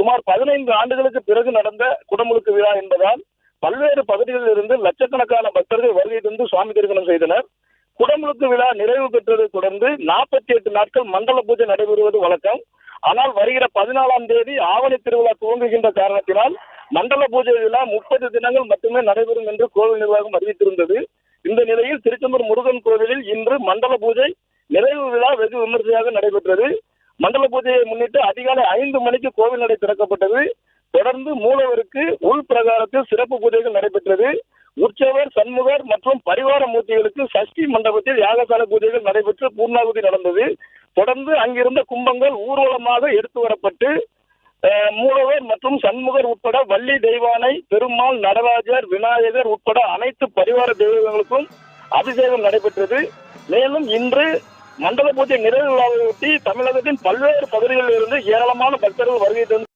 சுமார் 15 ஆண்டுகளுக்கு பிறகு நடந்த குடமுழுக்கு விழா என்பதால் பல்வேறு பகுதிகளில் இருந்து லட்சக்கணக்கான பக்தர்கள் வருகை தந்து சுவாமி தரிசனம் செய்தனர். குடமுழுக்கு விழா நிறைவு பெற்றதை தொடர்ந்து 48 நாட்கள் மண்டல பூஜை நடைபெறுவது வழக்கம். ஆனால் வருகிற 14ஆம் தேதி ஆவணி திருவிழா துவங்குகின்ற காரணத்தினால் மண்டல பூஜை விழா 30 தினங்கள் மட்டுமே நடைபெறும் என்று கோவில் நிர்வாகம் அறிவித்திருந்தது. இந்த நிலையில் திருச்செந்தூர் முருகன் கோவிலில் இன்று மண்டல பூஜை நிறைவு விழா வெகு விமர்சையாக நடைபெற்றது. மண்டல பூஜையை முன்னிட்டு அதிகாலை 5 மணிக்கு கோவில் நடை திறக்கப்பட்டது. தொடர்ந்து மூலவருக்கு உள் பிரகாரத்தில் சிறப்பு பூஜைகள் நடைபெற்றது. உற்சவர், சண்முகர் மற்றும் பரிவார மூர்த்திகளுக்கு சஷ்டி மண்டபத்தில் யாகசாலை பூஜைகள் நடைபெற்று பூர்ணாகுதி நடந்தது. தொடர்ந்து அங்கிருந்த கும்பங்கள் ஊர்வலமாக எடுத்து வரப்பட்டு மூலவர் மற்றும் சண்முகர் உட்பட வள்ளி தெய்வானை, பெருமாள், நடராஜர், விநாயகர் உட்பட அனைத்து பரிவார தெய்வங்களுக்கும் அபிஷேகம் நடைபெற்றது. மேலும் இன்று மண்டல பூஜை நிறைவு விழாவையொட்டி தமிழகத்தின் பல்வேறு பகுதிகளில் இருந்து ஏராளமான பக்தர்கள் வருகை தந்து